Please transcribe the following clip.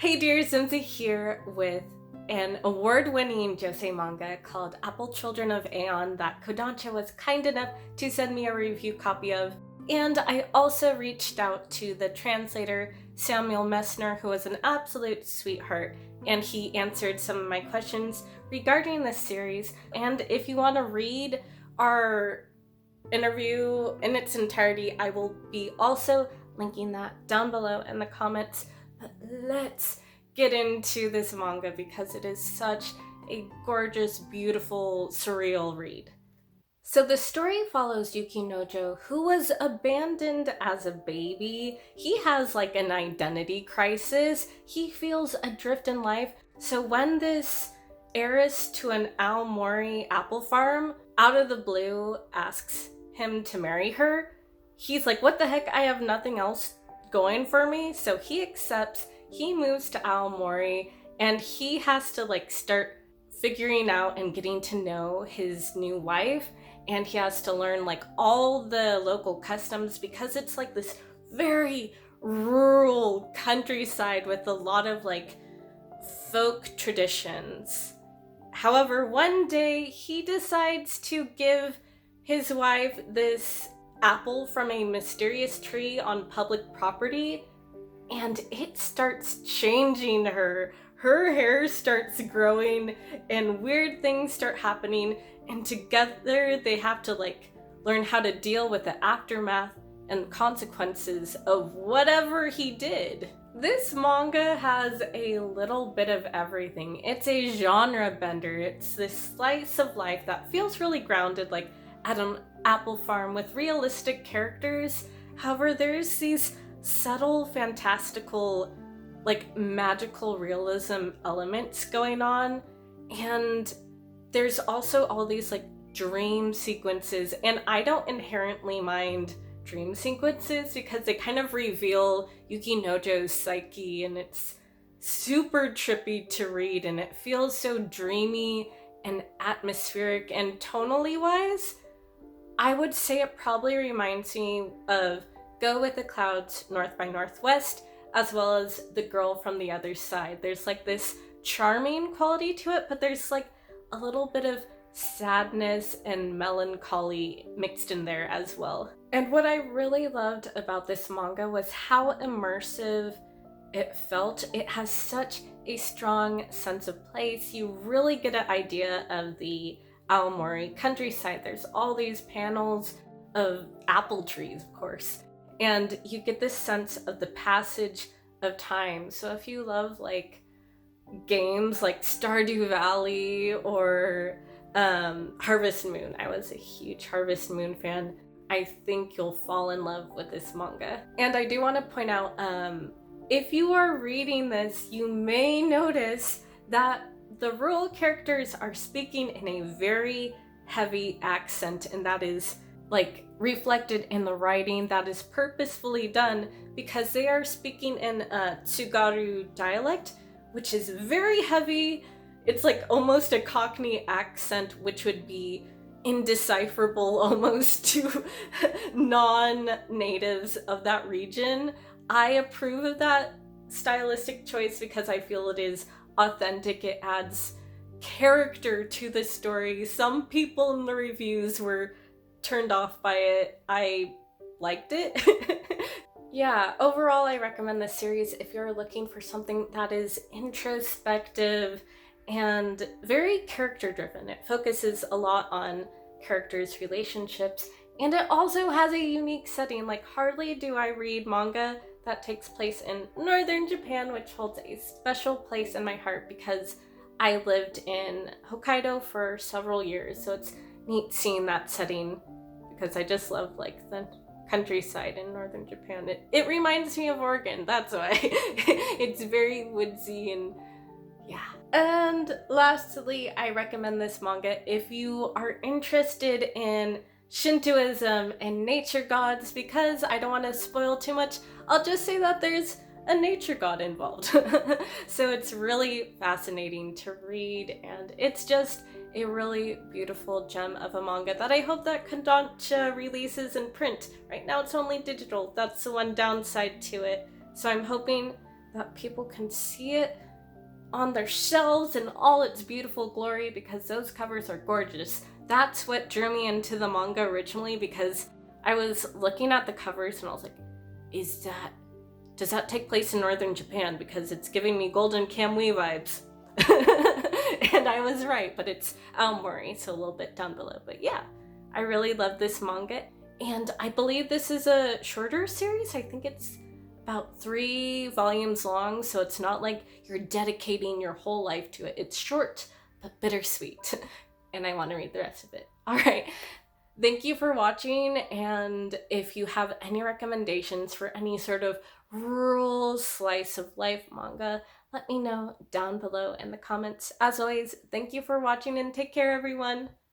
Hey dear, Zinzi here with an award-winning josei manga called Children of Aeon that Kodansha was kind enough to send me a review copy of. And I also reached out to the translator, Samuel Messner, who was an absolute sweetheart, and he answered some of my questions regarding this series. And if you want to read our interview in its entirety, I will be also linking that down below in the comments. But let's get into this manga because it is such a gorgeous, beautiful, surreal read. So the story follows Yukinojo, who was abandoned as a baby. He has like an identity crisis. He feels adrift in life. So when this heiress to an Aomori apple farm out of the blue asks him to marry her, he's like, what the heck, I have nothing else going for me. So he accepts, he moves to Aomori, and he has to like start figuring out and getting to know his new wife, and he has to learn like all the local customs because it's like this very rural countryside with a lot of like folk traditions. However, one day he decides to give his wife this apple from a mysterious tree on public property, and it starts changing her. Her hair starts growing and weird things start happening, and together they have to like learn how to deal with the aftermath and consequences of whatever he did. This manga has a little bit of everything. It's a genre bender. It's this slice of life that feels really grounded, like at an apple farm with realistic characters. However, there's these subtle, fantastical, like magical realism elements going on, and there's also all these like dream sequences, and I don't inherently mind dream sequences because they kind of reveal Yukinojo's psyche, and it's super trippy to read, and it feels so dreamy and atmospheric, and tonally wise, I would say it probably reminds me of Go With the Clouds, North by Northwest, as well as The Girl from the Other Side. There's like this charming quality to it, but there's like a little bit of sadness and melancholy mixed in there as well. And what I really loved about this manga was how immersive it felt. It has such a strong sense of place. You really get an idea of the Aomori countryside. There's all these panels of apple trees, of course, and you get this sense of the passage of time. So if you love like games like Stardew Valley or Harvest Moon, I was a huge Harvest Moon fan, I think you'll fall in love with this manga. And I do want to point out, if you are reading this, you may notice that the rural characters are speaking in a very heavy accent, and that is like reflected in the writing. That is purposefully done because they are speaking in a Tsugaru dialect, which is very heavy. It's like almost a Cockney accent, which would be indecipherable almost to non-natives of that region. I approve of that stylistic choice because I feel it is authentic. It adds character to the story. Some people in the reviews were turned off by it. I liked it. Yeah, overall I recommend this series if you're looking for something that is introspective and very character driven. It focuses a lot on characters' relationships, and it also has a unique setting. Like, hardly do I read manga that takes place in northern Japan, which holds a special place in my heart because I lived in Hokkaido for several years, so it's neat seeing that setting because I just love like the countryside in northern Japan. It reminds me of Oregon, that's why. It's very woodsy and yeah. And lastly, I recommend this manga if you are interested in Shintoism and nature gods, because I don't want to spoil too much. I'll just say that there's a nature god involved. So it's really fascinating to read, and it's just a really beautiful gem of a manga that I hope that Kodansha releases in print. Right now it's only digital. That's the one downside to it. So I'm hoping that people can see it on their shelves in all its beautiful glory, because those covers are gorgeous. That's what drew me into the manga originally, because I was looking at the covers and I was like, does that take place in northern Japan? Because it's giving me Golden Kamui vibes. And I was right, but it's Aomori, so a little bit down below. But yeah, I really love this manga, and I believe this is a shorter series. I think it's about 3 volumes long, so it's not like you're dedicating your whole life to it. It's short, but bittersweet, and I want to read the rest of it. All right. Thank you for watching, and if you have any recommendations for any sort of rural slice of life manga, let me know down below in the comments. As always, thank you for watching and take care, everyone!